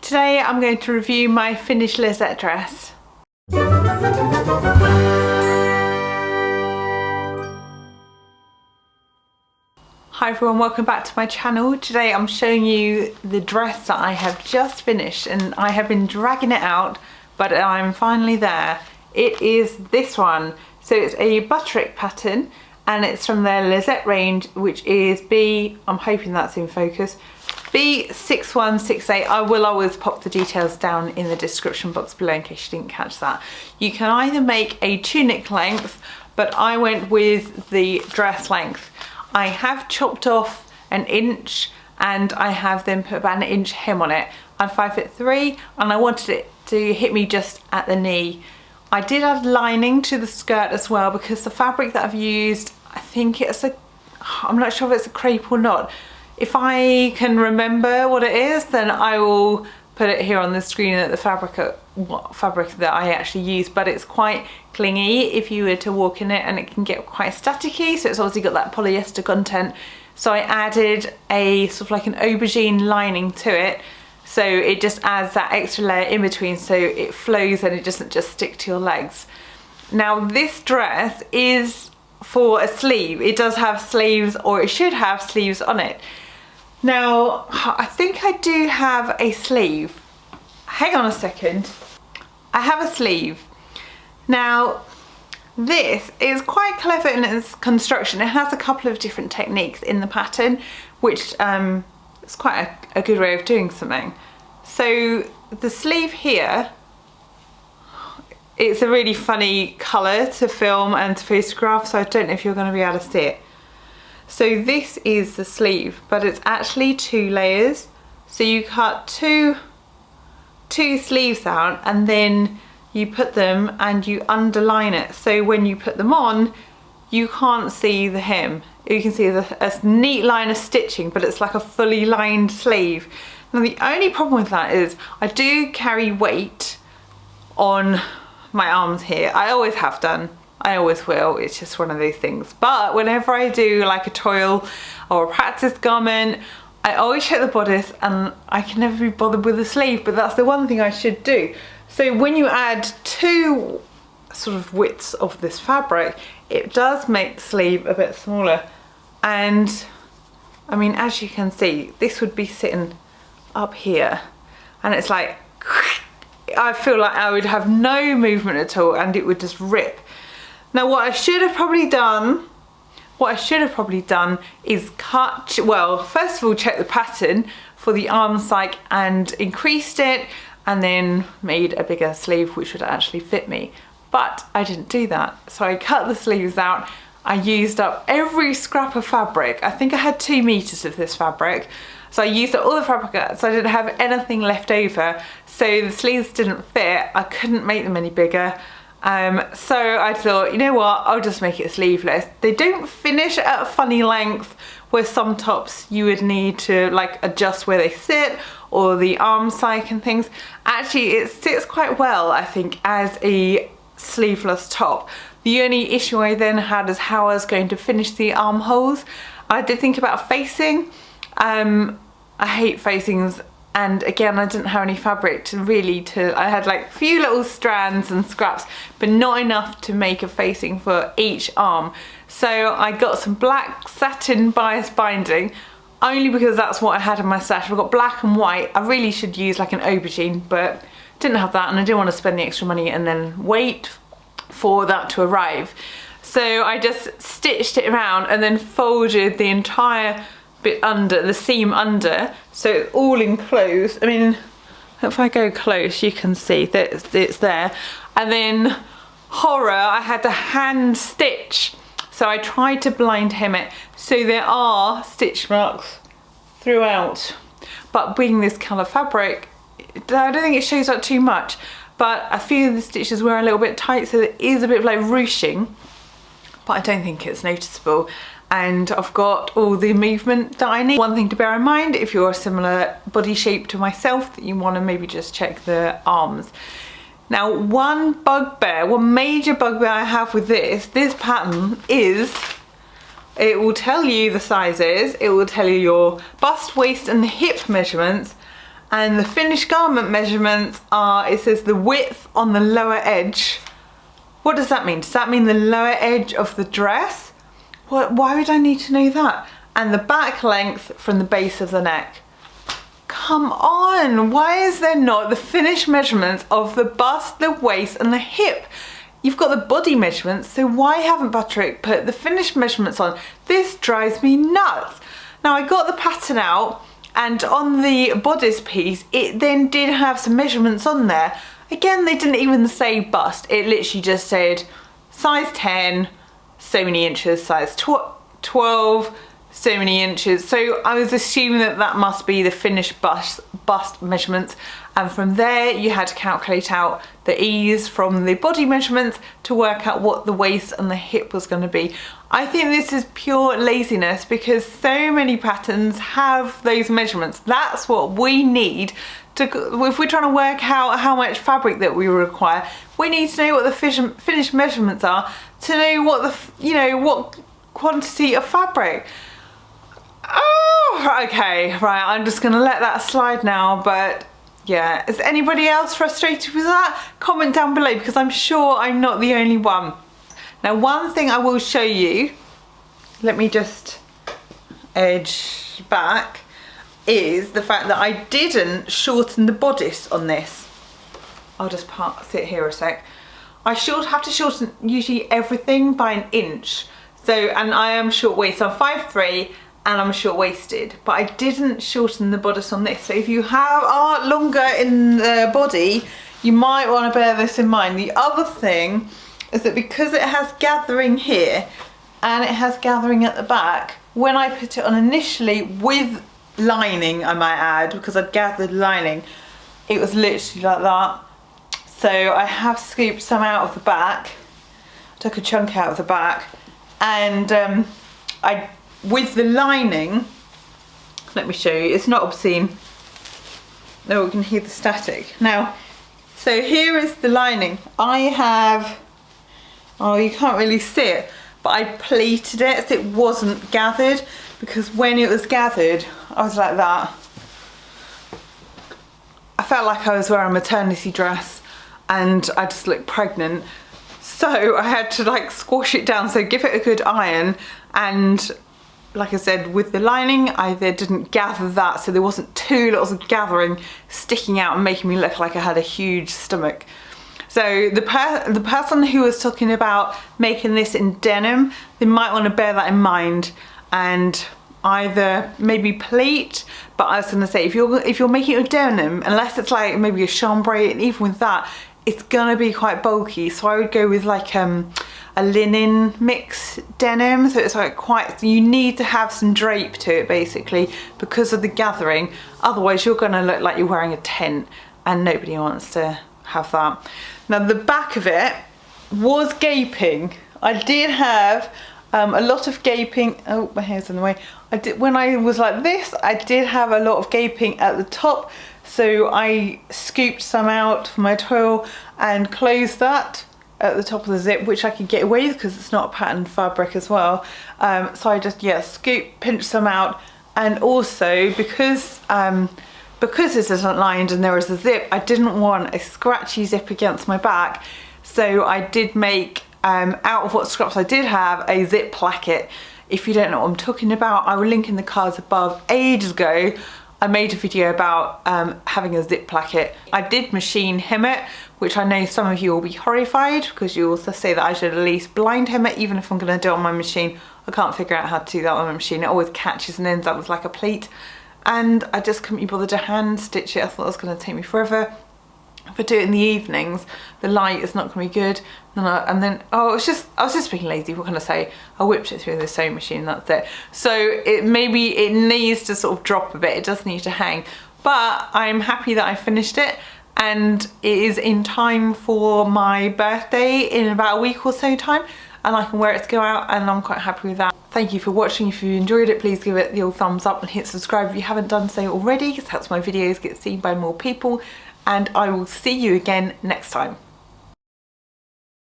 Today I'm going to review my finished Lisette dress. Hi everyone, welcome back to my channel. Today I'm showing you the dress that I have just finished, and I have been dragging it out, but I'm finally there. It is this one. So it's a Butterick pattern and it's from their Lisette range, which is I'm hoping that's in focus, B6168. I will always pop the details down in the description box below in case you didn't catch that. You can either make a tunic length, but I went with the dress length. I have chopped off an inch and I have then put about an inch hem on it. I'm 5'3" and I wanted it to hit me just at the knee. I did add lining to the skirt as well because the fabric that I've used, I think I'm not sure if it's a crepe or not. If I can remember what it is, then I will put it here on the screen at the what fabric that I actually use, but it's quite clingy if you were to walk in it, and it can get quite staticky, so it's obviously got that polyester content. So I added a sort of like an aubergine lining to it, so it just adds that extra layer in between so it flows and it doesn't just stick to your legs. Now this dress is for a sleeve. It does have sleeves, or it should have sleeves on it. Now, I think I do have a sleeve. Hang on a second. I have a sleeve. Now, this is quite clever in its construction. It has a couple of different techniques in the pattern, which is quite a good way of doing something. So the sleeve here, it's a really funny colour to film and to photograph, so I don't know if you're going to be able to see it. So this is the sleeve, but it's actually 2 layers. So you cut two sleeves out and then you put them and you underline it. So when you put them on, you can't see the hem. You can see a neat line of stitching, but it's like a fully lined sleeve. Now the only problem with that is I do carry weight on my arms here. I always have done. I always will. It's just one of those things. But whenever I do like a toil or a practice garment, I always check the bodice, and I can never be bothered with the sleeve, but that's the one thing I should do. So when you add 2 sort of widths of this fabric, it does make the sleeve a bit smaller. And I mean, as you can see, this would be sitting up here, and it's like, I feel like I would have no movement at all and it would just rip. Now what I should have probably done is cut, well, first of all check the pattern for the arm side and increased it, and then made a bigger sleeve which would actually fit me. But I didn't do that. So I cut the sleeves out. I used up every scrap of fabric. I think I had 2 meters of this fabric. So I used up all the fabric, so I didn't have anything left over. So the sleeves didn't fit. I couldn't make them any bigger. So I thought, you know what, I'll just make it sleeveless. They don't finish at a funny length where some tops you would need to like adjust where they sit or the arm side and things. Actually, it sits quite well, I think, as a sleeveless top. The only issue I then had is how I was going to finish the armholes. I did think about facing. I hate facings. And again, I didn't have any fabric I had like a few little strands and scraps, but not enough to make a facing for each arm. So I got some black satin bias binding, only because that's what I had in my stash. I've got black and white. I really should use like an aubergine, but didn't have that, and I didn't want to spend the extra money and then wait for that to arrive. So I just stitched it around and then folded the entire bit under, the seam under, so it's all enclosed. I mean, if I go close you can see that it's there. And then horror, I had to hand stitch, so I tried to blind hem it, so there are stitch marks throughout, but being this colour fabric, I don't think it shows up too much, but a few of the stitches were a little bit tight, so there is a bit of like ruching, but I don't think it's noticeable. And I've got all the movement that I need. One thing to bear in mind, if you're a similar body shape to myself, that you want to maybe just check the arms. Now, one major bugbear I have with this pattern is it will tell you the sizes, it will tell you your bust, waist and hip measurements, And the finished garment measurements are, it says the width on the lower edge. What does that mean? Does that mean the lower edge of the dress? Why would I need to know that? And the back length from the base of the neck. Come on, why is there not the finished measurements of the bust, the waist and the hip? You've got the body measurements, so why haven't Butterick put the finished measurements on? This drives me nuts. Now I got the pattern out, and on the bodice piece, it then did have some measurements on there. Again, they didn't even say bust. It literally just said size 10, so many inches, size 12, so many inches. So I was assuming that that must be the finished bust measurements. And from there, you had to calculate out the ease from the body measurements to work out what the waist and the hip was going to be. I think this is pure laziness because so many patterns have those measurements. That's what we need to, if we're trying to work out how much fabric that we require, we need to know what the finished measurements are to know what the, what quantity of fabric. Oh, okay, right, I'm just gonna let that slide now, but yeah, is anybody else frustrated with that? Comment down below because I'm sure I'm not the only one. Now, one thing I will show you, let me just edge back, is the fact that I didn't shorten the bodice on this. I'll just sit here a sec. I have to shorten usually everything by an inch. So, and I am short waist, so I'm 5'3", and I'm short waisted, but I didn't shorten the bodice on this. So if you are longer in the body, you might want to bear this in mind. The other thing is that because it has gathering here and it has gathering at the back, when I put it on initially with lining, I might add, because I'd gathered lining, it was literally like that. So I have scooped some out of the back, took a chunk out of the back, and with the lining, let me show you, it's not obscene. No, we can hear the static. Now, so here is the lining. I have, oh, you can't really see it, but I pleated it so it wasn't gathered, because when it was gathered, I was like that. I felt like I was wearing a maternity dress and I just looked pregnant. So I had to like squash it down, so give it a good iron, and like I said, with the lining, I didn't gather that, so there wasn't two lots of gathering sticking out and making me look like I had a huge stomach. So the person who was talking about making this in denim, they might want to bear that in mind and either maybe pleat, but I was going to say if you're making it with denim, unless it's like maybe a chambray, and even with that, it's gonna be quite bulky, so I would go with like a linen mix denim, so it's like quite, you need to have some drape to it basically because of the gathering, otherwise you're gonna look like you're wearing a tent and nobody wants to have that. Now the back of it was gaping. I did have a lot of gaping. Oh, my hair's in the way. When I was like this, I did have a lot of gaping at the top, so I scooped some out for my toil and closed that at the top of the zip, which I could get away with because it's not a patterned fabric as well. So I just, yeah, pinched some out, and also because this isn't lined and there is a zip, I didn't want a scratchy zip against my back, so I did make out of what scraps I did have a zip placket. If you don't know what I'm talking about, I will link in the cards above. Ages ago I made a video about having a zip placket. I did machine hem it, which I know some of you will be horrified because you also say that I should at least blind hem it, even if I'm going to do it on my machine. I can't figure out how to do that on my machine. It always catches and ends up with like a pleat, and I just couldn't be bothered to hand stitch it. I thought it was going to take me forever. If I do it in the evenings, the light is not going to be good. And then I was just being lazy. What can I say? I whipped it through the sewing machine. That's it. So maybe it needs to sort of drop a bit. It does need to hang, but I'm happy that I finished it, and it is in time for my birthday in about a week or so time, and I can wear it to go out, and I'm quite happy with that. Thank you for watching. If you enjoyed it, please give it the old thumbs up and hit subscribe if you haven't done so already, because it helps my videos get seen by more people. And I will see you again next time.